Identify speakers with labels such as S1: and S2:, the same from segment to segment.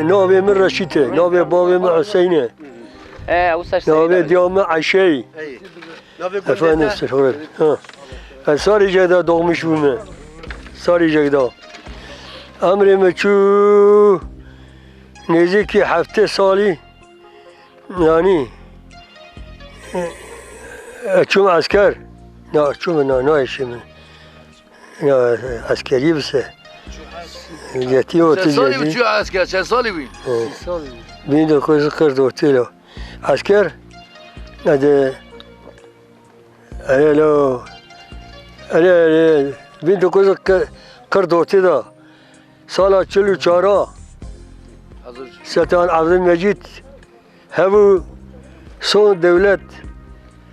S1: ناوی من رشیده ناوی باوی من حسینه ناوی دیام عشایی افنده سرخورد ساری جدا دوغمش بومه ساری جدا امری مچو نزدیکی 7 سالی یعنی چون عسکر نه چون نه اشیم نه عسکری بسه یتی و
S2: چه سالی بود چه عسکر چه سالی بود؟
S1: 30 سال بین کوز کرد و تیلو عسکر نده الو الو بین کوز کرد و تیدا سال 44 سلطان عبدالمجید هبو سون دولت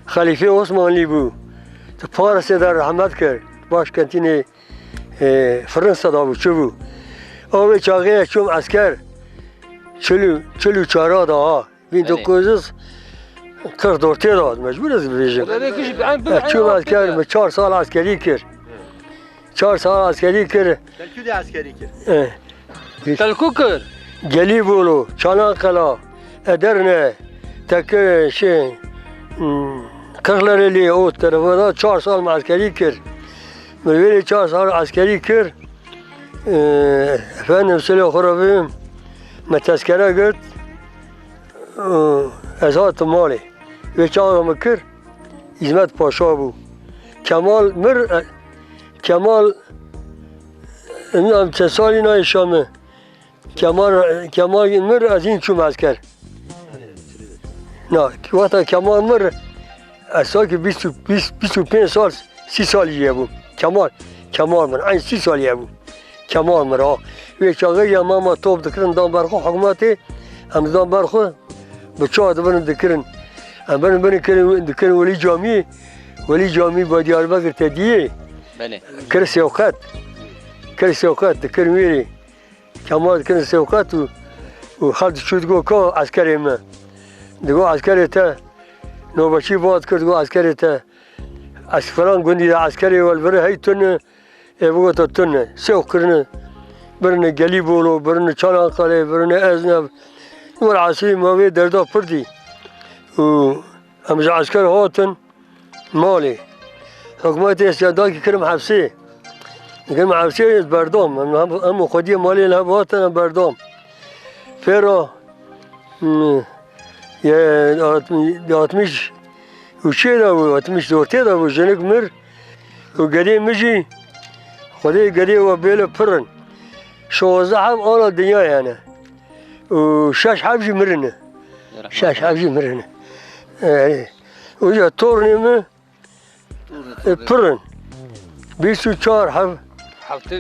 S1: خلیفه عثمانی بود تو پارس در رحمت کرد باش کنتین فرانسه دا بود چه بود آب چاقه چوم عسکر چلو چارا دا بین دو کوزس کرد دورتی داد مجبور از بیشم چوم عسکر 4 سال عسکری کرد 4 سال عسکری کرد
S3: تلکو عسکری کرد
S4: تلکو کرد
S1: گلی بولو چاناقلا ادرنه تکه شی کغلری او طرفا 4 سال عسکری کرد مروری 4 سال عسکری کرد efendim söyle خرابیم متذکره گرد ازات مالی و چاقا مکر hizmet paşa bu Kemal چه سالی نه شامه Kemal مر از این چوم asker نه وقتا Kemal مر اصلا که 25 سال 30 سالیه بود Kemal مر این 30 سالیه بود Kemal مرا و چاقه یا ماما توپ دکرن دام برخو حکومتی هم دام برخو بچه دبرن دکرن هم برن دکرن ولی جامی با دیاربکر تدیه کر سوقات دکرن میری Kemal دکرن سوقات و خالد شد گو که عسکری من دگو عسکری تا نوبچی باد کرد گو عسکری تا از فلان گوندی عسکری والبره هی تنه بگو تا تنه سوق کرنه برنه گلی بولو برنه چاناقاله برنه ازنب نور عاصی ماوی دردا پردی و همز عسکر هاتن مالی حکومت استعداد کرم حبسی بردام هم خودی مالی لب هاتن بردام فرا یه 60 و چه دا بود 60 دورتی دا بود جنگ مر و گلی مجی خودی گلی و بیل پرن 16 هم آن دنیا یعنی و 6 حبجی مرنه 6 حبجی مرنه و یا تورنیمه پرن 24 حب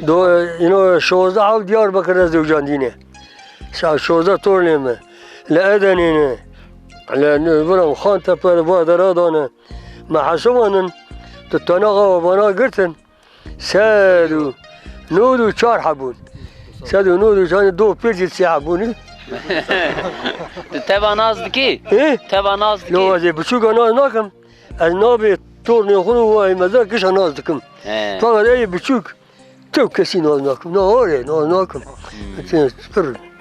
S1: دو اینو 16 حب دیار بکر از دوجاندینه 16 تورنیمه لأدنینه لأنه خان تپر بادرادانه محسومانن تتناغا و بانا گرتن 194 حبون 194 دو پیرجی 3 حبونی
S4: تواناز کی؟ تواناز کی؟
S1: لوازه بچوکا ناز نکم از نابی تورنی خونو و ایمزا کشا ناز دکم فقط ای بچوک تو کسی ناز نکم نه آره ناز نکم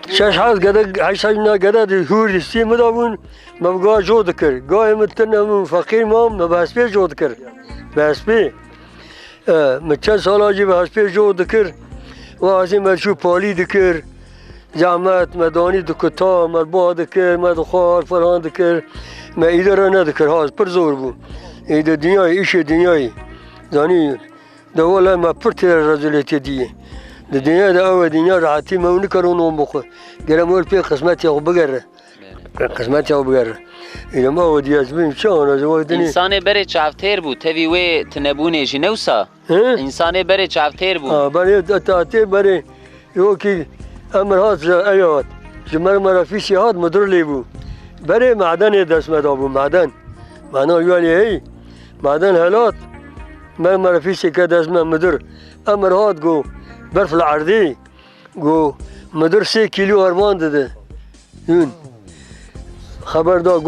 S1: 6 حاز گده 8 نه گده دی هوری سیم دابون مبگاه جود کرد گاه متنم فقیر مام مباسپی جود کرد باسپی مچه سالا جی باسپی جود کرد و ازی مرشو پالی دکر جامعت مدانی دکتا مربا دکر مدخار فران دکر ما ایداره ندکر هاز پر زور بود ایده دنیای ایش دنیای دانی دوله ما پر تیر رزولیتی دیه دنیا دا او دنیا راحتی ما نکرون اون بخو گرم ول پی قسمتی او بگره قسمتی او بگره اینا ما ودی از بیم چون از وقت دنیا
S4: انسان بره چافتر بود توی و تنبونه جنوسا انسان بره چافتر بود
S1: بره تاتی بره یو کی امر هات ایات جمر مرافیسی هات مدر لیبو بره معدن دست مدابو معدن معنا یالی هی معدن هلات من مرافیسی که دست مدر امر هات گو برف العرضی گو مدر 3 کیلو ارمان داده یون خبر دا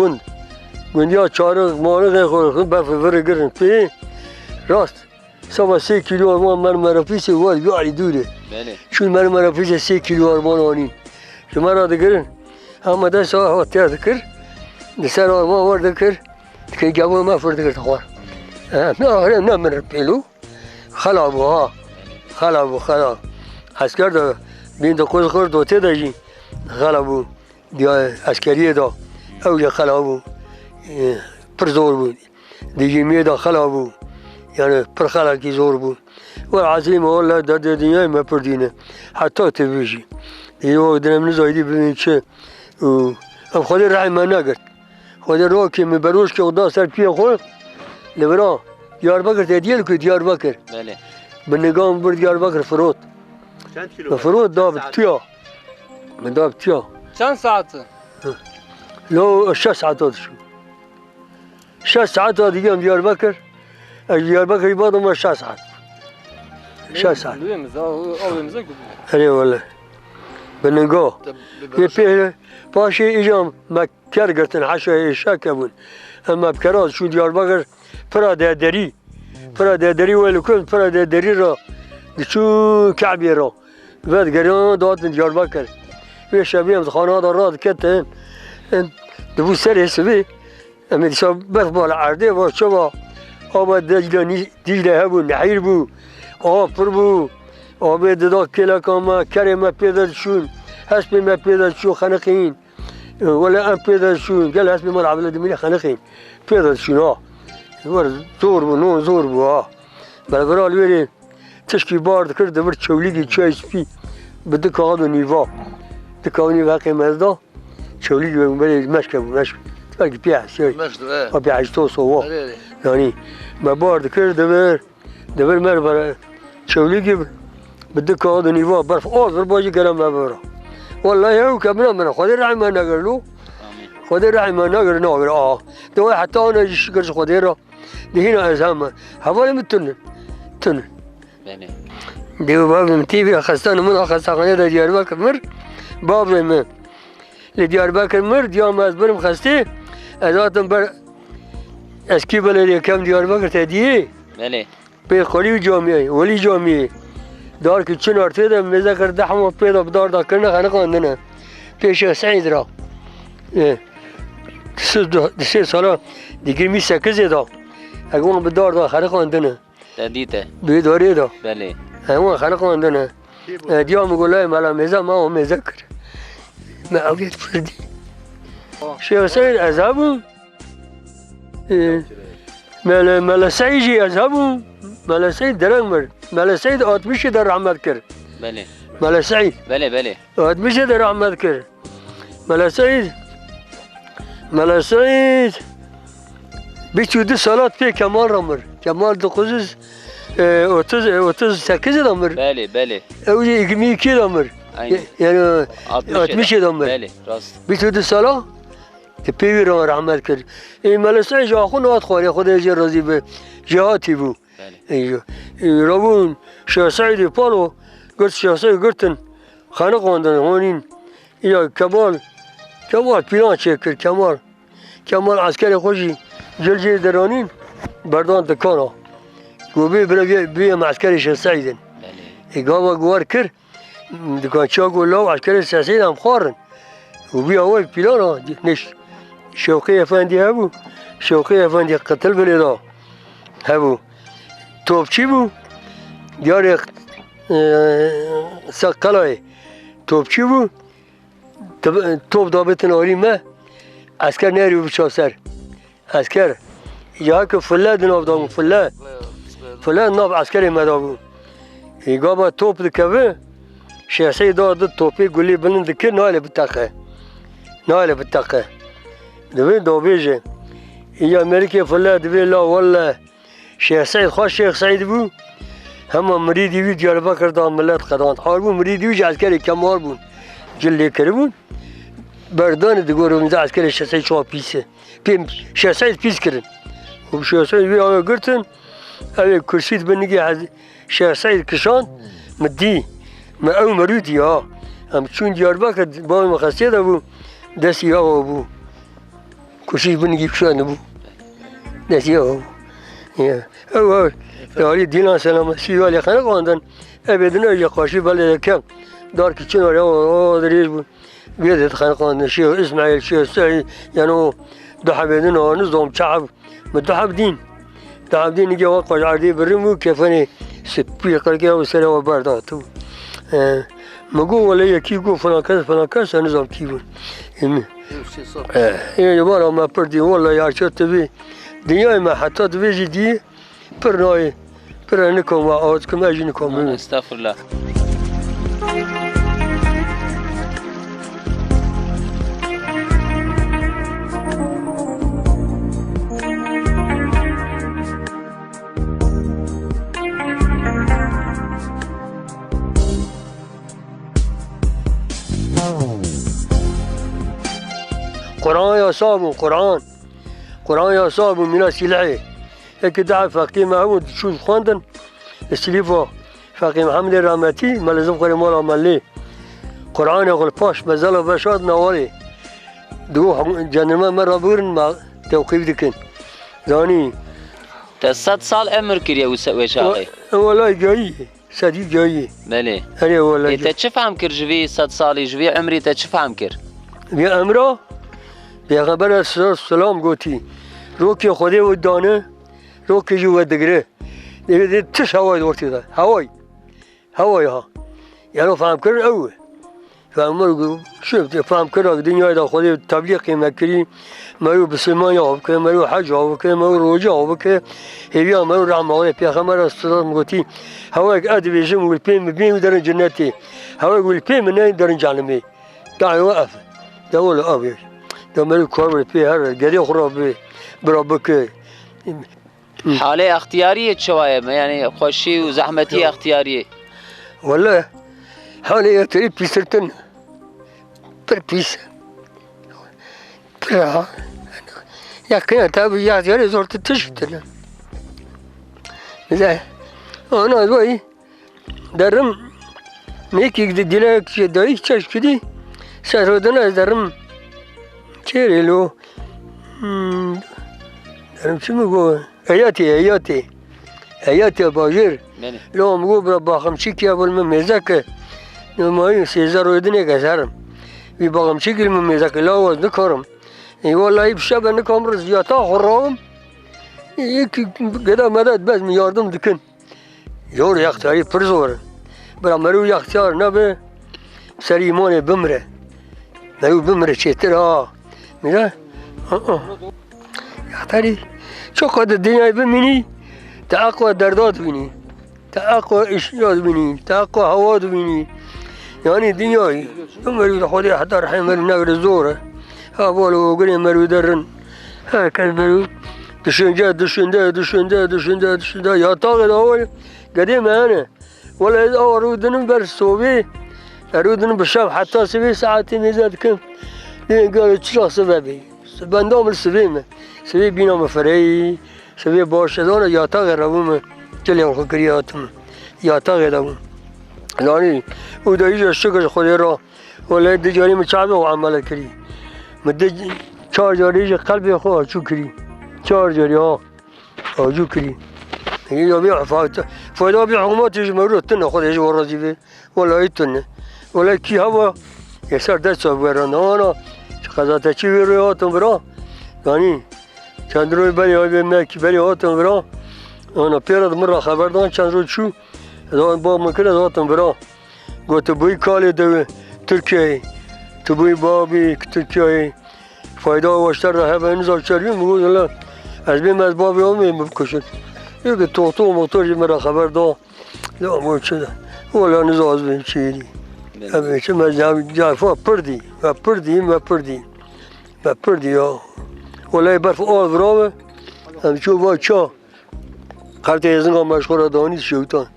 S1: گوندیا چارق مارق خورد برف ورگرن پی راست سوا 3 کیلو ارمان من مرافیسی واد بیاری دوره چون من مرافیسی 3 کیلو ارمان آنین شما را دکرن اما دست ها تیار دکر دسر ما ورد دکر که جوان ما فرد دکر تخوار نه من پیلو خلابو ها خلابو عسکر دا بین دا قوز خورد دوته دا جی خلابو دیا عسکریه دا اوجا خلابو پر زور بود دیجیمیه دا خلابو یعنی پر خلاکی زور بود و عظیم والله در دنیای ما پر دینه حتی تبیشی دیگه وقت دنم نزایدی ببین چه ام خود رحم من نگرد خود رو که می بروش که خدا سر پیه خود لبرا دیاربکر تدیل که دیاربکر
S4: بله
S1: به نگاه برد دیاربکر فرود
S3: چند کیلو؟
S1: فرود داب تیا من داب تیا
S5: چند ساعته؟
S1: لو 6 ساعات شو 6 ساعات دیگه هم دیاربکر از دیاربکر بعد ما 6 ساعت 6 ساعت
S5: Avımıza gidiyor.
S1: اره والله به نگاه یه پیه پاشه ایجام مکر گرتن حشا ایشا کبون اما بکراز شو دیاربکر پرا دری ویلو کن پرا دری را دچو کعبی را بعد گریان دادن دیاربکر و شبیه هم خانه ها راد کتن دبو سر حسبی اما دیسا بس بالا عرده و شبا آب دیجله هبو نحیر بو آب پر بو آب دادا کلا کاما کرم پیدا شون حسب ما پیدا شو خنقین ولا ام پیدا شون قال حسب ما العبد دمين خنقین پیدا شون ور زور بو نو زور بو بربرال ویری تشکی بارد کرد دور چولیگی چای سپی بده کاغذ و نیوا دکانی واقع مزدا چولیگی بگم مشکل بلکه پیاس
S2: مشت
S1: پیاس تو سوا یعنی ما بارد کرد دور مر برای چولیگی بده کاغذ و نیوا برف آذر باجی کردم مبارا والله یو کمنا من خود رحم نگرلو خود رحم نگر نگر دوای حتی آن شکرش خودی را دهینا از همه حوالی میتونه
S4: بله
S1: دیو باب متیبی خستان من خستانه در دیاربکر مر باب من لدیاربکر مر دیام از برم خسته از آتم بر اسکی بلدی کم دیاربکر تدیه
S4: بله
S1: به خالی جامعه ولی جامعه دار که چون ارتید میزه کرده همه پیدا بدار دا کرنه خانه کندنه پیش سعید را 3 ساله دیگر می سکزه دا اگه بدار دا خانه کندنه
S4: دیده
S1: بیداری دا
S4: بله
S1: همه خانه کندنه دیام گلای ملا میزه ما هم میزه کرد معاویت فردی شیخ سعید اذهبو ملا سعیجی اذهبو ملا سعید درنگ مرد ملا سعید آتمیشی در رحمت کرد
S4: بله
S1: ملا سعید
S4: بله
S1: آتمیشی در رحمت کرد ملا سعید 22 سالات پی کمال را مرد کمال دو خصوص 38 دا مرد
S4: بله
S1: اوجی اگمی کی دا مرد یعنی 60 دا مرد
S4: بله راست
S1: 22 سالا که پیوی را رحمت کرد این ملا سعید آخون آت خواری خود ایجا راضی به جهاتی بود رابون شیخ سعید پالو گرت شیخ سعید گرتن خانه خواندن هونین یا کمال پیلان چک کرد کمال عسکر خوشی جلجه درانین بردان دکانا گوبه بیم عسکر شیخ سعیدن گاوا گوار کرد دکان چا گولاو عسکر شیخ سعید هم خوارن گوبه آوای پیلانا نش شوقی افندی هبو شوقی افندی قتل بلیدا هبو توپچی بو دیار سقلای توپچی بو توپ دابتن آری ما عسکر نیاری بچا سر عسکر یا که فله دناب دامو فله ناب عسکر مدا بو ایگا با توپ دکوه شیخ داد توپی گلی بلند کر ناله بتاقه دوی دو بیجه یا امریکا فله دوی لا والله شیخ سعید خواه شیخ سعید بو همه مریدی وی دیاربکر دا ملت قداند حال بو مریدی وی عسکری کمال بون جلی کری بون بردان دیگر اونجا عسکری شیخ سعید شما پیسه شیخ سعید پیس کرن و شیخ سعید وی آیا گرتن اوی کرسید بنگی شیخ سعید کشان مدی ما او مرودی ها هم چون دیاربکر با مخصیه دا بو دستی ها بو کرسید بنگی کشان بو دستی ها بو او یاری دینا سلام سیوالی خانه کندن ابدنا یا قاشی بله کم دار که چنار یا دریج بود بیاد خانقان شیخ اسماعیل شیخ سعی یعنی دو حبیدن و نظام شعب دو حبدین نگه وقت عردی بریم و کفنی سپی قرقه و سر و برداتو مگو ولی یکی گو فلان کس نظام کی بود یه بارا ما پردی والله یار شد تبی دنیای ما حتی تبی جدی پر نای پر نکم و آوت کم اجی نکم
S4: استغفر الله
S1: قرآن يا صابو قرآن يا صابو من السلعي هيك دعا فقيه محمود شو خواندن السليفة فقيه محمد الرحمتي ما لازم قري مولا مالي قرآن يقول باش بزالا بشاد نوالي دو جنما مرة بورن ما توقيف دكن زاني
S4: تصد سال عمر كريا وش آقي
S1: والله جاي سدي جاي
S4: بله
S1: أنا والله
S4: انت چه فهم كر جوي 100 سالي جوي عمري تا چه فهم كر
S1: بيا أمره پیغمبر سلام گویی روکی خودی و دانه روکی جو دگره دیگه تش هوای دورتی ده هوای ها یعنی فهم کردن اوه فهم کردن دنیای دا خودی تبلیغی مکری مرو بسلمان یا بکه مرو حج یا بکه مرو روجه یا بکه هیویا مرو رحمه پیغمبر سلام گویی هوای ادویجم و الپیم بیم درن جنتی هوای الپیم نه درن جهنمی دعوی وقف دول آبیش دمرو کار بپیه گری خراب برابکه
S4: حاله اختیاریه شوایه یعنی خوشی و زحمتی اختیاریه
S1: والله حاله یکتری پیسرتن پر پیس پر یکنه تابی یادیاری زورت تشتن مثلا آنا دوی درم میکی دیله که دایی چش کدی سرودن از درم چهره لو درم چی میگو ایاتی باجر لو میگو برا باخم چی که اول من میزه که نمایی 13 رویدنه گذارم بی باخم چی که من میزه که لاواز نکارم والله بشب نکام رو زیاتا خورام یکی گدا مدد بس میاردم دکن یور یختاری پرزوره برا مرو یختار نبه سر ایمان بمره مرو بمره چیتر ها میره یختاری چو قد دنیای ببینی تاقوى دردات بینی تاقوى اشیاء بینی تاقوى هوات بینی یعنی دنیای مرو خودی حتی رحم مرو نگر زوره ها بالو وقري مرو درن هكذا مرو دشنده يا طاغد أول قديم أنا ولا إذا أرودن برسوبي أرودن بشاب حتى سبي ساعتين إذا كم قالوا تشرح سببي بندام السبيمة سبي بينا مفري سبي باش هذول يا طاغد ربوم كل يوم خكرياتهم يا طاغد ربوم يعني وده يجي الشكر خديرة ولا يدجاني متشعب وعمل كري مدة 4 جاریش قلبی خو آجو کری 4 جاری ها آجو کری یا بیا فایده بیا حکومتش مرو تنه خودش ورازی به ولی تنه ولی کی هوا یه سر دست بران آنا قضا چی روی هاتون برا یعنی چند روی بری های مکی بری هاتون برا آنا پیرد مرا خبر دان چند روی چو دان با مکرد هاتون برا گوت بوی کالی دو ترکیه تو بوی بابی ترکیه فایده واشتر را هم اینجا چریم میگوید الله از بیم از بابی هم میکشد یک توتو و موتوری مرا خبر دا لا مو شده ولا نزاز بین چیری همه چه مزدم جایفا پردی ها ولی برف آل برامه هم چو با چا قرطه ازنگا مشغول دانید شوتان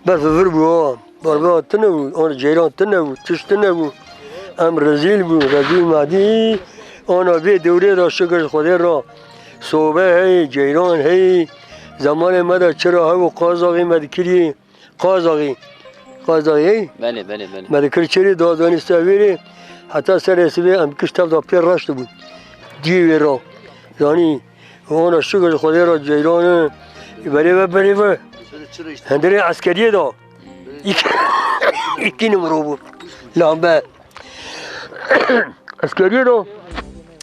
S1: برف ور بود باربا تنه بود آن جیران تنه بود تش تنه بود ام رزیل مادی آنها به دوره را شکر خودی را صوبه هی جیران هی زمان مدر چرا ها و قازاقی مدکری قازاقی هی
S4: بله
S1: مدکر چری دادانسته ویری حتی سر اسبه ام کشتف دا پیر رشت بود دیوی را یعنی آنها شکر خودی را جیران بری و هندره عسکریه دا iki numara bu. Lamba. Askeri do.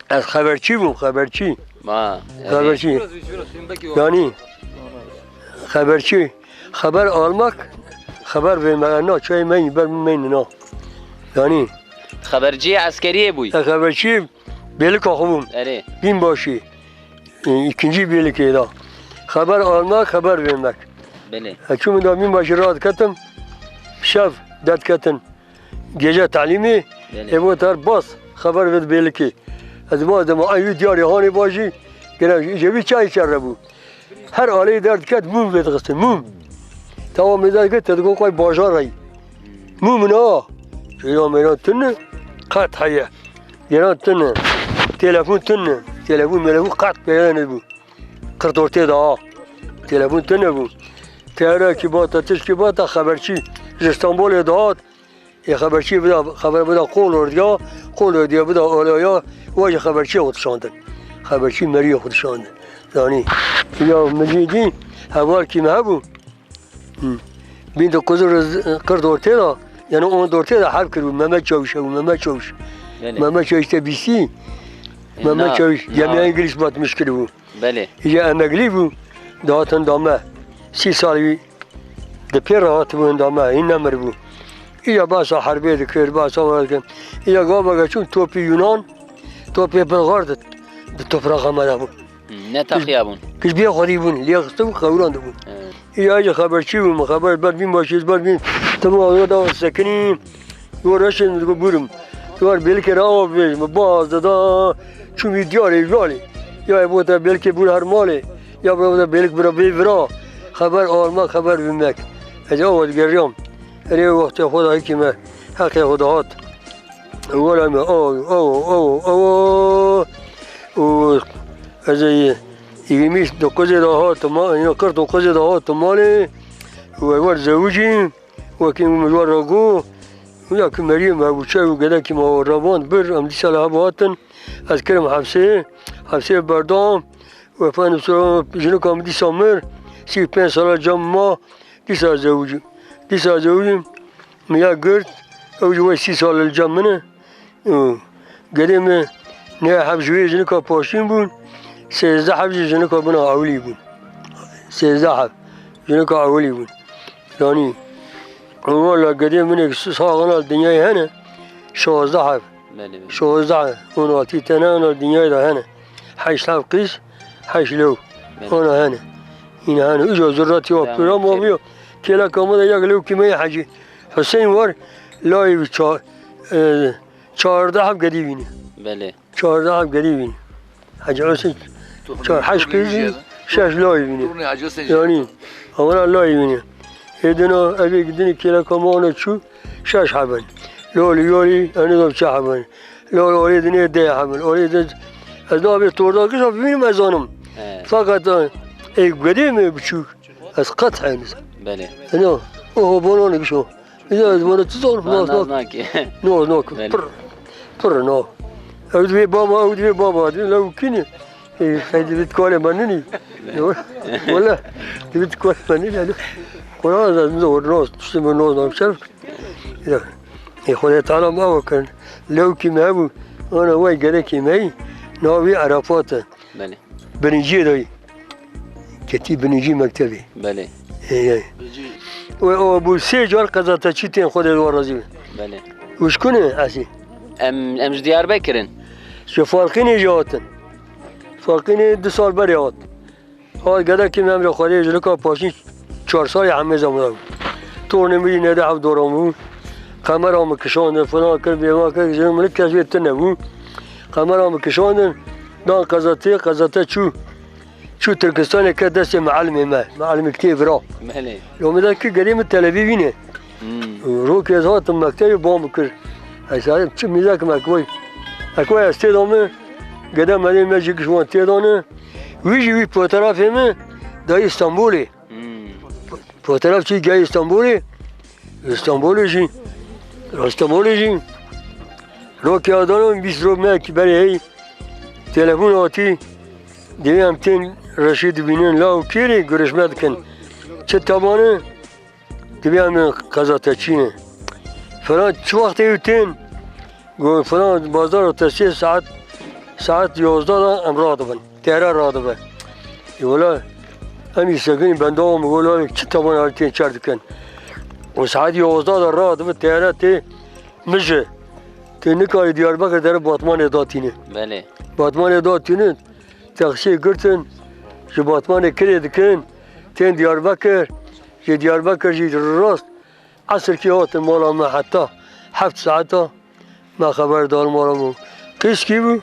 S1: Az haberçi bu, haberçi.
S4: ما
S1: Haberçi. Yani haberçi. Haber almak, haber vermek. Ne çay meyin, ben meyin ne. Yani
S4: خبرجی عسکریه بوی
S1: haberçi belik akımım.
S4: اره
S1: Binbaşı. İkinci birlik da. Haber almak, haber vermek.
S4: بله
S1: Çünkü da binbaşı rahat katım. Şef dert katın. Gece talimi.
S4: بله
S1: Bu tar bas. Haber ver belki. Az bazı ma ayı diyar hani başı. Gene cebi çay içer bu. Her aile dert kat mum ve tıkıstı mum. Tamam eder ki tedko koy bajar ay. Mum ne? Şöyle meyran tünne. Kat hayya. Gene tünne. Telefon tünne. Telefon kat beğenir bu. 44 daha. Telefon tünne bu. Tiyara ki bata tiş ki bata haberçi. İstanbul'e dağıt. خبرچی بوده خبر بوده قول دیا بوده آلایا واجه خبرچی خود شاندن خبرچی مری خود شاندن یعنی یا مجیدی حوال کی مهبو بین دو کزر کرد دورته دا یعنی اون دورته دا حب کرد محمد چاوش محمد چاوش تبیسی محمد چاوش جمعی انگلیس بات مشکل بو
S4: بله
S1: یا امگلی بو دهاتن دامه 30 سالی دپیر راحت بو دامه این نمر بو یا باسا حربی دکر باسا ورکن یا گاوا چون توپی یونان توپی بلغارد به توپراق آمده بود
S4: نه تخیابون
S1: کش بیا خودی بون لیاقتم خوراند بود یا اگه خبرچی بود خبر بر بین باشید بر بین تمام آقا دا سکنیم ورشن دو برم دوار بلکه را بیش باز دا چون دیاری جالی یا بود بلکه بور هر ماله یا بود بلکه برا بیورا خبر آلما خبر بمک اجا ود گریام ری وقت خدایی که من حق خداات ولا ما او از یمیش دو کوزه دهات ما اینا کرد دو کوزه دهات ماله و ور زوجی و که مجور رگو ویا که مریم ابوچه و گدا که ما روان بر ام دی سال هاتن از کرم حبسه بردام و فن سو جنو کام دی سامر 35 سال جام ما دی سال زوجی دی سال زوجی میا گرد او جو 30 سال الجامنه گدیم نه حبسوی جنو کا پاشین بون 13 حبس جنو کا بنا اولی بون 13 حبس جنو کا اولی بون یعنی والله قديم منك صاغنا الدنيا هنا شو زعف شو زعف هنا تيتنا الدنيا ده هنا حيش لاف قيس حيش لو هنا هنا اجوا زراتي وبرام وبيو كلا كم ده يقلو كمية حاجة حسين ور لا يبي 14 حب قديمين
S4: بله
S1: 14 حب قديمين حاجة حسين حيش قيس شاش لا يبيني يعني هنا لا يبيني هدنا أبي قدني كلا كمان شو شاش حبل لولي أنا ضب شحبل لولي دنيا ده حبل لولي ده أنا أبي توردا كيس أبي ما زانم فقط إيه قديم بشوك أسقط حينس
S4: بله
S1: أنا هو بنون كشو إذا ما تزور نو بر نو أودي بابا لو كني هيدي بتقول منني ولا بتقول منني وهذا نزور ناس تسمى ناس نمشرف خدا تعالى ما وكان لو كما أبو أنا واي قال كما ناوي عرفات
S4: بله
S1: بنيجي داي كتيب بنيجي مكتبي
S4: بله
S1: وأبو سيجار قضاء تشيتين خدا الورازي
S4: بله
S1: وش كونه عسي
S4: ام ديار بكرن
S1: شو فارقين جواتن فارقين 2 سال بريات هاي قال كما أمر خدا يجلكوا باشين 4 سال همه زمان تورن می‌دی نده عبد دارمون قمرام کشاندن فلان کرد بیما کرد جن ملک کشیت نبود قمرام کشاندن دان قزاته چو ترکستان که دست معلم کتیب را
S4: بله
S1: لو می‌دن که قدیم تلویزیونه رو که از هات مکتبی بام کرد اشاره چه می‌ذاک اکوی استادامه قدم مدین ماجیک شوان تیدانه ویجی فوتوغراف من دا استانبولی فوتوغراف چی گای استانبولی جی رو که آدانم 20 رو مک برای تلفن آتی دیویم تین رشید بینن لاو کیری گرشمت کن چه تابانه دیویم قضا تچینه فلان چه وقت ایتین گو فلان بازار تا 3 ساعت 11 ام راه دبن تیرا راه دبن يقولوا أمي ساكنين بندوم يقولوا تبون هالتين شرط كان وساعات يوزداد الراد بالتيارات مجة تنكا ديار بكر در باتمان داتينه
S4: بله
S1: باتمان داتينه تخشي قرتن جو باتمان كريد كان تين ديار بكر جي ديار بكر جي الراست عصر كي هات مالا ما حتى 7 ساعات ما خبر دار مالا مو كيس كيبو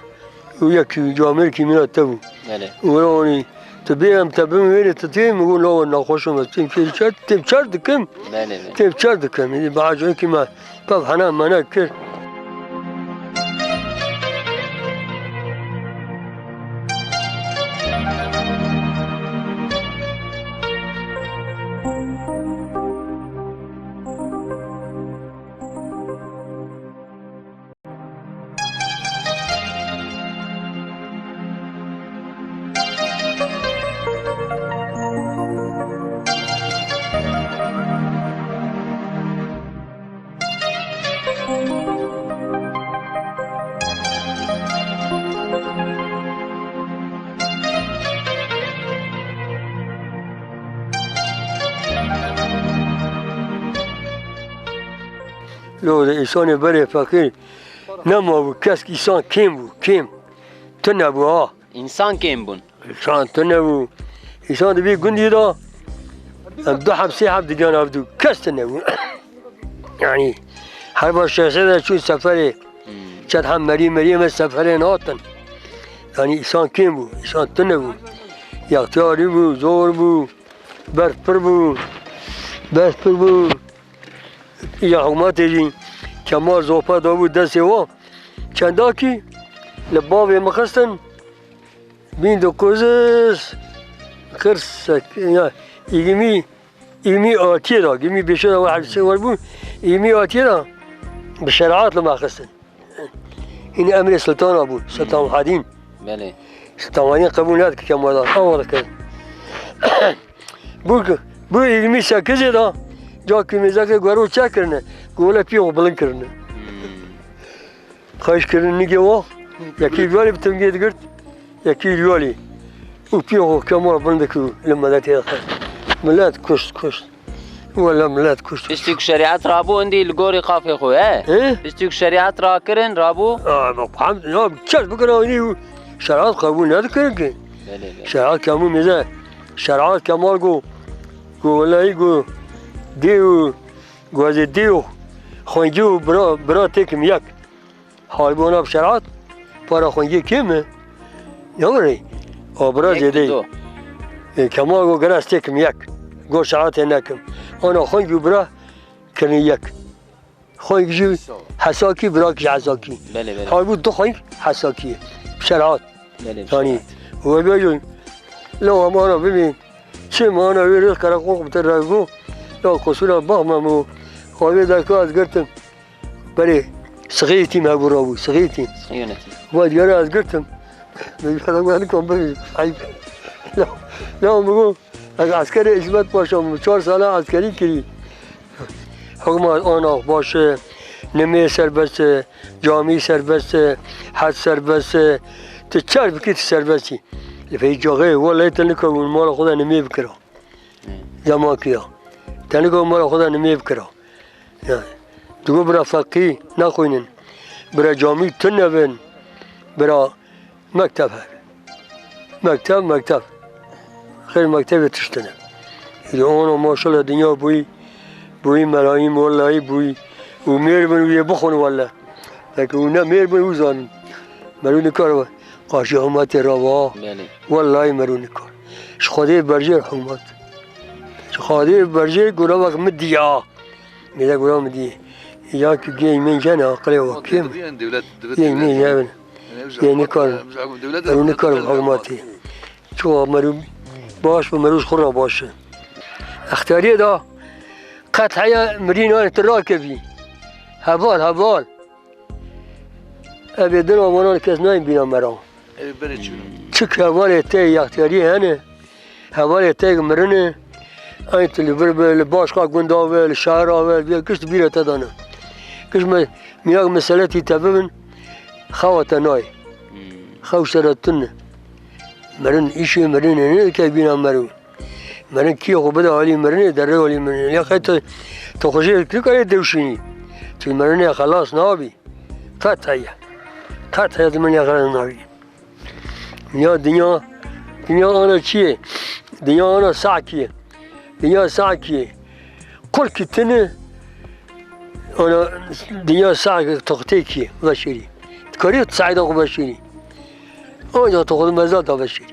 S1: وياك جامر كي من تبو
S4: بله
S1: وراني تبيهم تبيهم وين تتيم يقول لا ناقوشهم تيم شرط تيم شرط كم
S4: بله
S1: تيم شرط كم يعني بعد ذلك ما طب حنا ما نكر لو الإنسان بري فقير نما وكاس إنسان كيم تنبوا
S4: İnsan kim bun?
S1: إنسان تنبوا إنسان تبي قندي دا أبدو حبسي حب دجان أبدو كاس تنبوا يعني حرب الشاشة شو سفري شد هم مريم السفرين ناتن يعني إنسان كيم إنسان تنبوا يختاري بو زور بو برفر بو یا حکومت جی کمال زوپا داوود دستی و چنداکی لباوی مخستن بین دو کوزس خرس یا ایمی آتیه دا ایمی بیشه دا واحد سوار بو ایمی آتیه دا بشرعات لما خستن این امر سلطان ابو سلطان حدین
S4: بله
S1: سلطان حدین قبول نداد که کمال دا آوارد کرد بو ایمی سکزه دا جا که میزه گورو چه کرنه گوله پیو بلند کرنه خواهش کرنه نگه و یکی ویالی بتم گید گرد یکی ویالی او پیو کمال بلند کرو لما ده تیه خواهد ملت کشت ولا ملت کشت
S4: بستیک شریعت رابو اندی لگوری قافی خواه بستیک شریعت را کرن رابو
S1: فهمت نه چرت بکنه اینی شرعات قبول ندکرن که شرعات کمال میزه شرعات کمال گو گو دیو خونجو برا تکم یک حال بونا بشرعات پارا خونجی کمه نوری برا زیده کمال گو گراس تکم یک گو شرعات نکم آنا خونجو برا کنی یک خونجو حساکی برا کش حساکی حال بود 2 خونج حساکیه بشرعات یعنی و بیجون لو امانا ببین چه مانا ویرز کرقوق بتر رگو لا قصورا بغممو خوابي داكاز قرتم بري صغيتي ما براوي صغيتي
S4: صغيونتي
S1: واد يراز قرتم هذا لكم بري عيب لا بقول عسكري اثبات باشا 4 سال عسكري كري حكومت انا باشه نمي سربست جامعي سربست حد سربست تشار بكيت سربستي في جاغي والله تنكو المال خدا نمي بكره جماعه كيا تنگو مرا خدا نمی بکره تو برا فقی نخوینن برا جامعی تنبن برا مکتب خیلی مکتب تشتنه ایده آنها ماشالله دنیا بوی ملایم والله بوی و میر بن ویه بخون والله لیکن او نه میر بن او زانن مرون کار قاشی حکومت روا والله مرون کار خدا برجر حکومت خادي برجي قولوا وقت مديا ميدا قولوا مدي ياك جاي من جنا قليوا كيم يمين يابن يعني نكر حكوماتي شو مرو باش بمروش خرا باش اختياري دا قطعية مرينا تراكبي هبال ابي دنا وانا كزناين بينا مرا تشك هبال تي اختياري هنا هبال تي مرنه أنت اللي باش قا قنداوي الشهر أول كشت بيرة تدانا كش ما مياه مسألتي تبمن خوات ناي خو شرطن مرن إيشي مرن نه كيبينا مرن مرن كي خو بده علي مرن دره علي مرن يا خيت تخشي كل كده دوشيني في مرن خلاص نابي كاتايا من يا خلاص نابي يا دنيا أنا شيء دنيا أنا ساكية دنيا ساكية كل كتنة أنا دنيا ساكية تختيكي بشري تكريت سعيدة بشري أنا تأخذ مزال بشري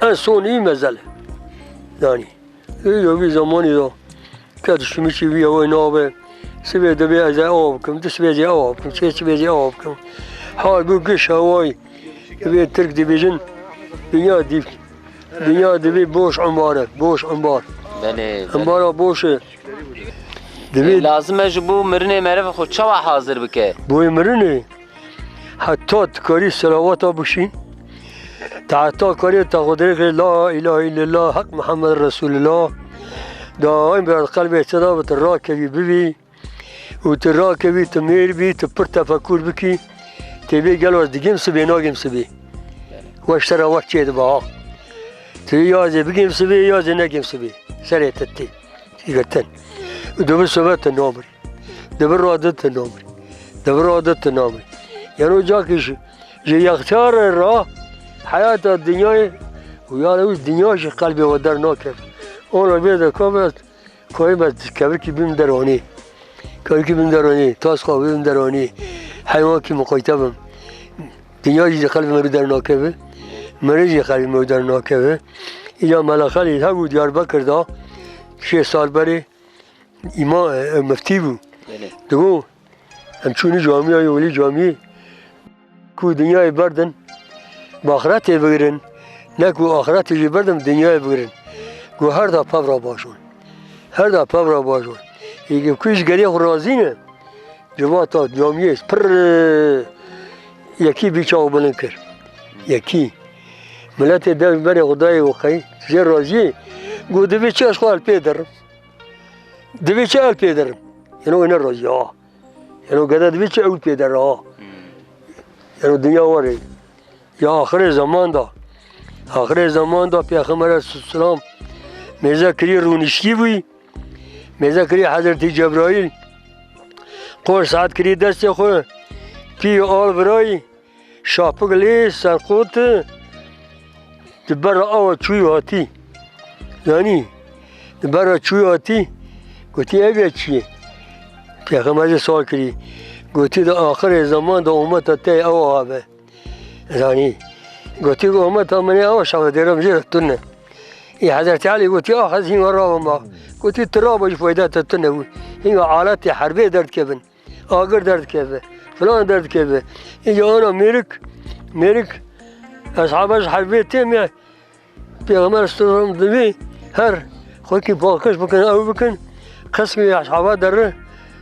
S1: أنا صوني مزال يعني يومي زماني ده كده شمشي بيه وينابه سبيه دبي أزاي أوبكم تسبيه زي أوبكم سبيه زي أوبكم حال بوقش هواي دبي ترك دبيجن دنيا دبي بوش عمارة بوش عمار
S4: بله
S1: عمارة بوش دبي
S4: لازم جبو مرنه معرف خود شوا حاضر بکه
S1: بوي مرني حتى تكري صلوات بوشين تعطى كري تقدر لا إله إلا الله حق محمد رسول الله دائم بالقلب اعتراف الراكبي ببي وتراكبي تمير بي تبر تفكر بكي تبي قالوا دقيم سبي ناقم سبي واشترى وقت يد بها تيازي بقيم سبي يازي ناقم سبي سريت التي يقتن ودبر سبات النومري دبر رادت النومري دبر رادت النومري يعني جاكيش جي يختار الراه حياة الدنيا ويا لو الدنيا شي قلبي ودار ناكر انا بيد كوبت كويبت كبركي بيم دروني كبركي بيم دروني تاسخو بيم دروني حيوانكي مقيتبم دنيا جي قلبي مردار ناكر مريجي قلبي مردار ناكر إذا ملخالي هبو ديار بكر دا 6 سال بري إمام مفتي بو دقو همچوني جامعه يولي جامعه كو دنيا بردن بآخرت بگیرن نکو آخرت جی بردم دنیا بگیرن گو هر دا پاورا باشون هر دا پاورا باشون ایگه کیش گری خرازی نه جواتا جامعه پر یکی بیچاو بلند کر یکی ملت دل بری خدای وقعی جر رازی گو دوی چه اشخال پیدرم دوی چه ال پیدرم یعنی این رازی ها یعنی گده دوی چه اول پیدر ها یعنی دنیا واره یا آخر زمان دا پیغمبر السلام میزه کری رونشکی بوی میزه کری حضرت جبرائیل قول ساعت کری دست خو پی آل برای شاپگ لی سرخوت دبر آوا چوی هاتی یعنی دبر چوی هاتی گوتی اوی چیه پیغمبر سوال کری گوتی دا آخر زمان دا امت تی آوا هاوه يعني قلت له ما تمني أو شو ديرهم جرتنا يا حضرت علي قلت يا حزين وراهم ما قلت التراب وش فايدات التنوي هي عالات حربية درد كيفن آجر درد كيفه فلان درد كيفه يجي أنا ميرك أصحابش حربية تيم يا بيغمر استرهم دبي هر خوكي باكش بكن أو بكن قسمي أصحابه دره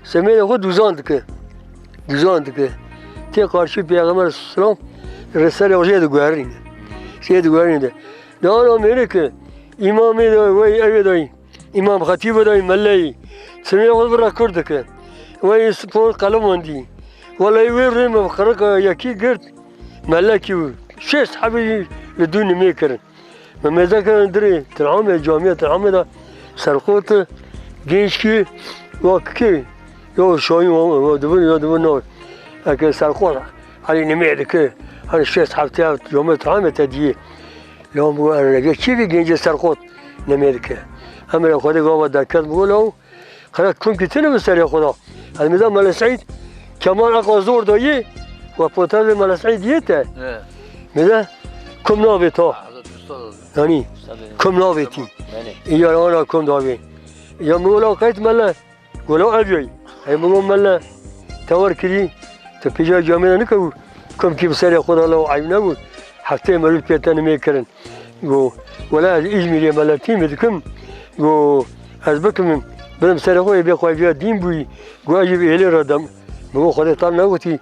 S1: سمينا خود دوزان دك تي قارشي بيغمر استرهم رسالة وجهة دوغارين شيء دوغارين ده أنا أمريكا إمامي ده وين أبي ده إمام خطيب ده ملاي سميه خود برا كردك وين سبور قلم عندي ولا يوري ما بخرج ياكي قرد ملاكي شيء صحابي لدوني ميكرن ما مذاكر ندري تلعام الجامعة تلعام ده سرقوت جيشكي وكي يو شوي ودبن نور لكن سرقوت على نميدك هذا الشيء صحبتها يوم تعامل تديه يوم أنا لقيت كيف يجي سرقوت نميرك أما لو خدي قوة دكات بقوله خلاص كم كتير بسريع خدا الميزان مال سعيد كمان أقوى زور دايه وبوتال مال سعيد يته ماذا كم نابته يعني كم نابتي يا أنا كم دابي يا مولا قيت ملا ولا أجي هاي مقوم ملا تور كذي تبيجا جامعة نكو كم كيف سريع خدا لو عينه حتى مريض بيتنا ميكرن جو ولا إجمالي ملاتي مدكم جو أزبكم بدم سريع خو يبي خوي فيها دين بوي جو أجيب إلي ردم مو خدا طالنا وتي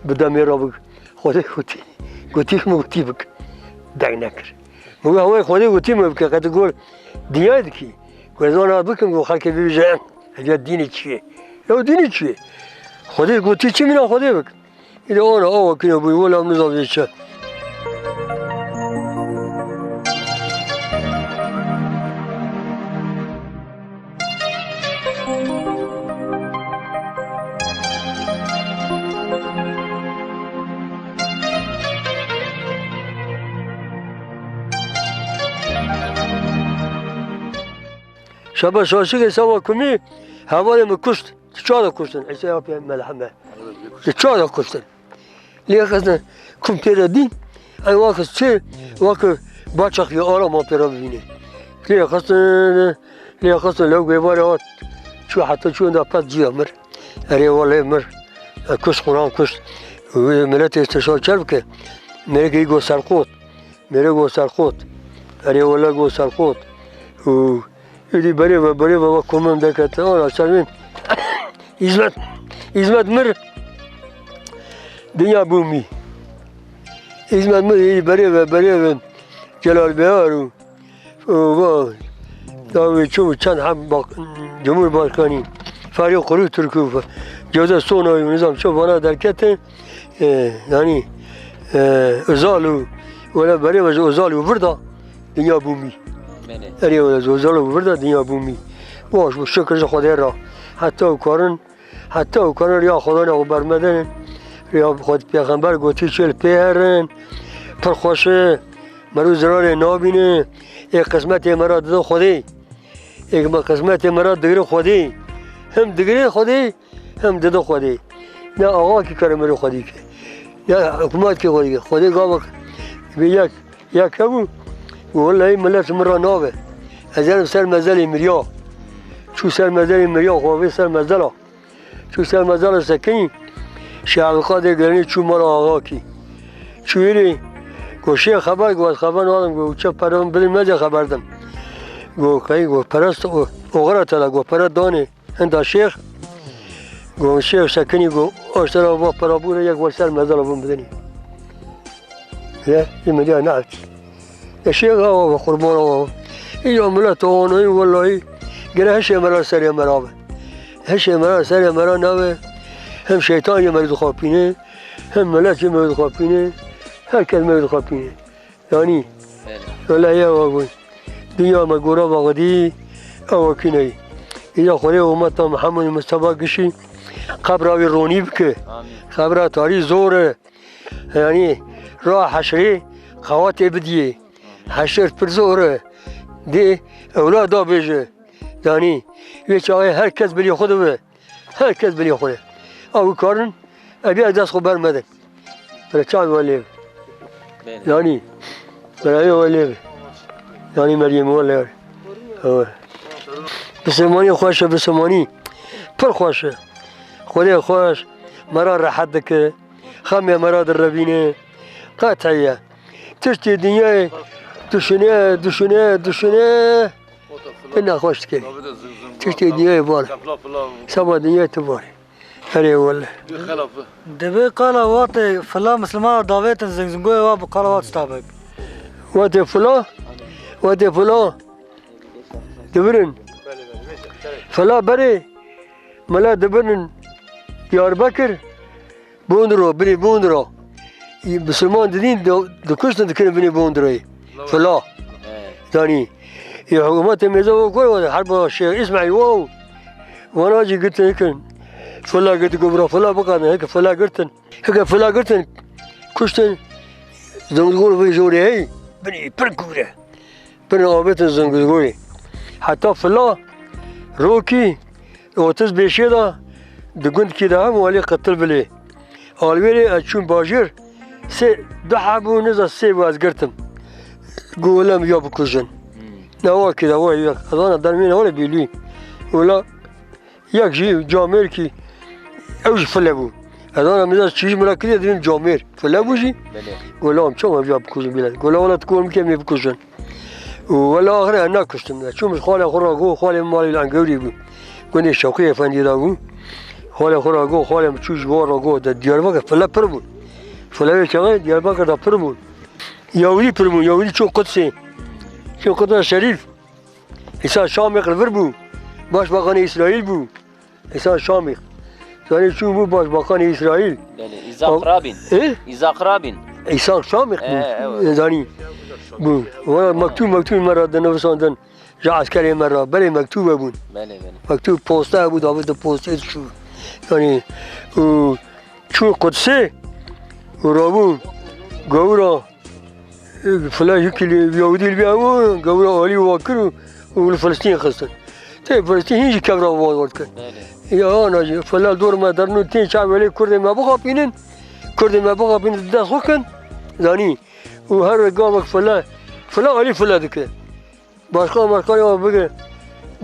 S1: بدم يرابك خدا وتي قلتيك مو تيبك داينكر مو هو خدا وتي مو بك قد تقول ديادكي وزانا بكم جو خالك بيجان هذا ديني شيء لو ديني شيء خودی گویی چی می‌نا خودی بک ایده آن آوا کنه بوی ولی هم نزاویه چه شبه شاشق سوا کمی حوالی مکشت چهار کشتن عیسی آبی ملحمه چهار کشتن لیه خزن کم پیره دین این وقت چه وقت باچخ یا آرام پیرا ببینه لیه خزن لو بیواره آت چو حتی چون دا پس جیه مر اره واله مر کش قرآن کشت ملت استشار چرب که میره که گو سرخوت میره گو سرخوت اره واله گو سرخوت یدی بری و کمم دکت آن شرمین hizmet mir dünya bumi hizmet mir iyi beri Celal Beyaru davet çoğu çan hem bak Cumhurbaşkanı Fahri Kuru Türk'ü ceza sonu nizam çok bana derkete yani özalu ولا beri ve özalu burada dünya bumi اری وزال ورده دنیا بومی باش با شکرش خدا را حتی او کارن یا خدا نه برمدن یا خود پیغمبر گوتی چل پیرن پر خوشه مرو زرار نابینه یک قسمت مرا دو خودی یک قسمت مرا دگر خودی هم دگر خودی هم دو خودی نه آقا کی کار مرو خودی که یا حکومت کی خودی گاو به یک کبو والله ملت مرا نابه ازل سر مزل مریا شو سر مزل مریا خوابه سر مزلا شو سر مزل سکنی شعب قادر گرنی چو مرا آقا کی چویری گوشه خبر گوز خبر نادم گو چه پرام بلی مزه خبردم گو کهی گو پرست اغرا تلا گو پرست دانه اندا شیخ گو شیخ سکنی گو آشتر آبا پرابوره یک ور سر مزل آبون بدنی این مدیا نعبت الشيخ هو قربان هو هي عملت هون والله قال هشي مرا سريع مرابه هشي مرا سريع مرا نوه هم شيطان يمرض خابينه هم ملاك يمرض خابينه هر كلمة يمرض خابينه يعني والله يا واقول دنيا ما قرا بغدي أو كناي إذا خليه أمة محمد مصطفى قشي قبر أبي روني بك قبر تاريخ زوره يعني راح حشري خواتي بديه حشر پر زوره دی اولاد بیجه یعنی یه چاقه هر کس بلی خوده به هر کس بلی خوده او کارن ابی از دست خود برمده برای چای ولی یعنی برای ولی یعنی مریم ولی بسمانی خوشه بسمانی پر خوشه خدا خوش مرا راحت دکه خمی مرا در ربینه قطعیه تشتی دنیای düşüne ben hoş ki tişte diye var sabah diye te var hele vallahi
S6: deve qala wat fala musliman davet zengzungoy wa qala wat stabek
S1: wat fala devirin fala bari mala devirin Diyarbakır Bundro Müslüman dediğin de kuştan dikene beni Bundro'yu فلا ثاني يا حكومات ميزو كل حرب الشيخ اسمعي وانا اجي قلت هيك فلا قلت قبره فلا بقى هيك فلا قلت كشتن زنقول في زوري هي بني بركوره بني غابت زنقول حتى فلا روكي وتز بيشيدا دقنت كده هم ولي قتل بلي الويري اشون باجر سي دحبو نزا سي واز قرتم قولهم يا بكوجن نوا كده هو ياك انا درمين ولا بيلي ولا ياك جي جامير كي اوج فلابو انا مزاج شيء مراكدي دين جامير فلابو جي قولهم شو ما بيا بكوجن بلاد قولهم ولا تكون كم بكوجن ولا اخر انا كشتم شو مش خالي خراغو خالي مالي الانغوري بو كوني شوقي افندي داغو خالي خراغو خالي مشوش غوراغو ده دياربكر فلا بربو فلا يشغل دياربكر ده بربو Yahudi pırmı, Yahudi çok kutsi. Çok kutsi şerif. İsa Şamik rıvır bu. Başbakanı İsrail bu. İsa Şamik. زانی چون بود باش باقان اسرائیل
S4: بله ایزاق رابین ایزاق رابین
S1: ایساق شامخ بود زانی بود و مکتوب مرا دنویساندن جا عسکری مرا بله مکتوب بود
S4: بله
S1: مکتوب پوسته بود آورد پوسته شو یعنی چون قدسه و رابون گورا فلاش کلی یهودی بیامون گورا عالی واکر و فلسطین خستن ته فلسطین هیچ کبرا وارد کن یا ناجی فلا دور ما درنو تین شعب ولی کرد ما بقى بینن کرد ما بقى بینن دست خوکن زانی و هر گامک فلا عالی فلا دکه باشقا مرکانی ما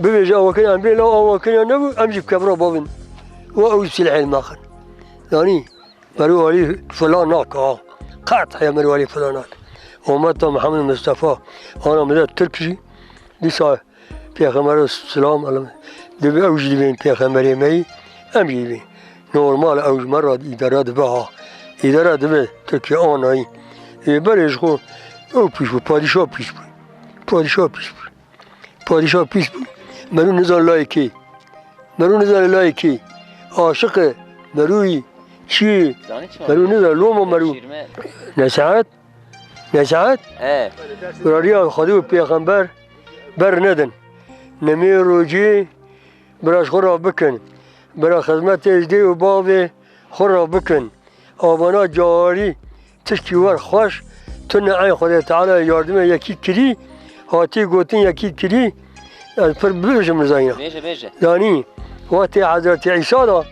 S1: بگه جا وکنی ام بیلا وکنی نبو ام جیب کبرا بابن و او سلاح الماخن زانی مرو عالی فلا ناک قطع یا مرو عالی فلا ناک امت محمد مصطفى انا مدت تركي لسه پیغمبر السلام علم دبی اوج دبین پیغمبری می امی بین نورمال اوج مرد اداره دبها اداره دبی ترکیه آنایی برش خو او پیش بود پادشاه پیش بود مرو نزال لایکی عاشق مروی چی مرو نزال لوم مرو نسعت براریا خدا و پیغمبر بر ندن نمی روجی براش خورا بکن برا خدمت اجدی و باب خورا بکن آبانا جاری تشکی ور خوش تو نعی خدا تعالی یاردم یکی کری هاتی گوتین یکی کری از پر ببیشم رزاینا یعنی وقتی حضرت عیسی دا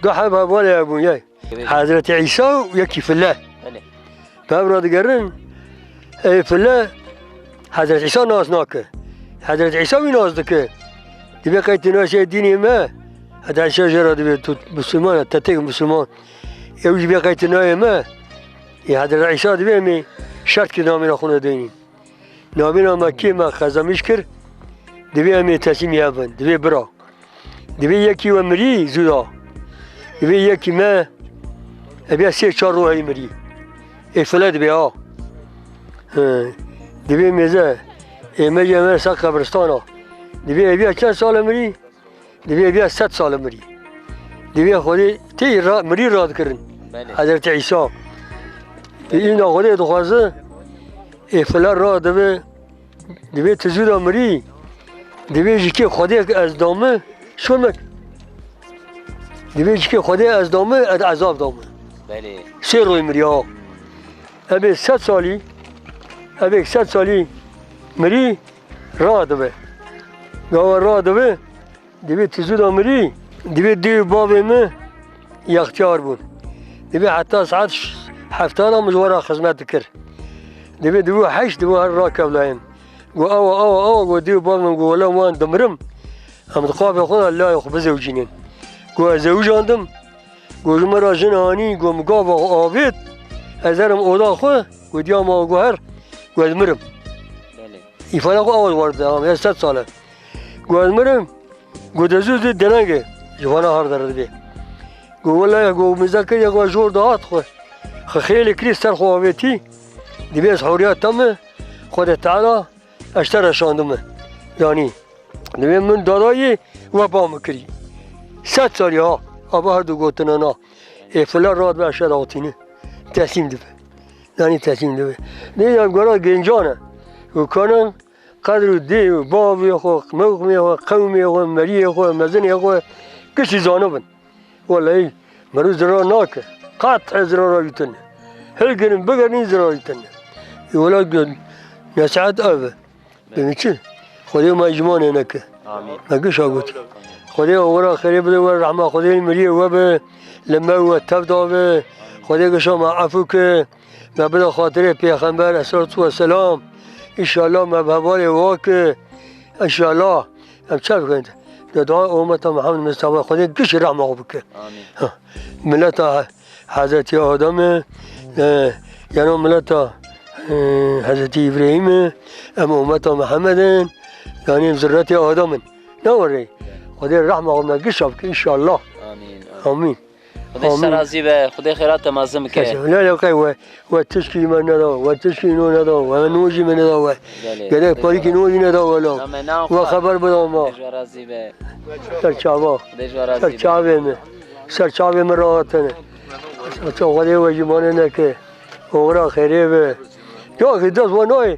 S1: دو حب حوالی ابون حضرت عیسی یکی فله بابراد گرن فله حضرت عیسی ناز ناکه حضرت عیسی می ناز دکه دیگه قیت ناشه دینی ما حضرت عیسی جرا دیگه تو مسلمان تتیک مسلمان یوجی بیا قیت نای ما یه حضرت عیسی دیگه می شرط که نامینا خونه دینی نامینا مکی ما خزامیش کرد دیگه می تصمیم یابن دیگه برا دیگه یکی و مری زودا دیگه یکی ما بیا 3-4 روحی مری افلاد بیا دیگه میزه ایمه من سال قبرستانا دیگه بیا چند سال مری دیگه بیا 100 سال مری دیگه خودی تی مری راد کردن حضرت عیسی این خودی دخوازه افلاد را دیگه تزودا مری دیگه جیکی خودی از دامه شومک دیگه جیکی خودی از دامه از عذاب دامه 3 روی مری ها ابی 100 سالی مری را دوه گاوا را دوه دیگه تزودا مری دیگه بابی ما یختیار بود دیگه حتی ساعت 70 مجوارا خدمت کرد دیگه 8 هر را کبلایم گو او گو دیگه بابی من گو ولا وان دمرم هم دخواه خدا الله يخبز زوجينين گو زوج عندم گو مرا جنانی گو مقاب آبید ازرم اودا خو گو دیام گو هر گو مرم ایفانا گو اول ورده هم 100 ساله گو مرم گو دزوز دنگه جوانا هر درد بی گو والله گو مذاکر یا گو جور دهات خو خیلی کریستر خو آبیتی دیبیز حوریات تمه خود تعالی اشتر شاندمه یعنی دیبی من دادایی و با مکری 100 سالی ها آبا هر دو گوتنه نا فلان راد به اشتر آتینه تسلیم دبه یعنی تسلیم دبه دیدم گرا گنجانه و کنن قدر دی و بابی خو موقمی خو قومی خو مری خو مزنی خو کسی زانو بن والله مروز را ناکه قطع زرا را یتنه هل گرم بگرنی زرا یتنه ولا نسعت آبه بمیچه خودی ما اجمانه نکه نگش آگوتی خودی اورا خیلی بده و رحمه خودی مری و به لما و تفدا به خودی گشا ما عفو که ما بده خاطر پیغمبر اسرات و سلام انشاءالله ما بحوال واکه انشاءالله هم چه بکنید دعا امت محمد مصطفی خودی گش رحمه بکه ملت حضرت آدم یعنی ملت حضرت ابراهیم ام امت محمد یعنی ذرت آدم نوری خدای رحمه و مگشاب که انشاءالله آمین
S4: خدای سرازی به خدای خیرات مازم که
S1: لا لا قوي وتشكي من ندا وتشكي نو ندا ونوجي من ندا قال پاری نوجي ندا ولا و خبر بدم ما
S4: سرازی به
S1: سرچاوا سرچاوه سرچاوی مراتنه تو غدی و جمانه نکه اورا خیره به یا که دست و نای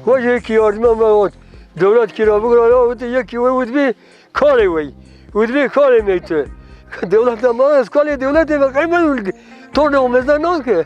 S1: وجه کی آدم ما دولت کی را بگرده و یکی ود بی کاری وی ود بی کاری میته دولت ما از کاری دولت به قیمت تورن اومدن نه که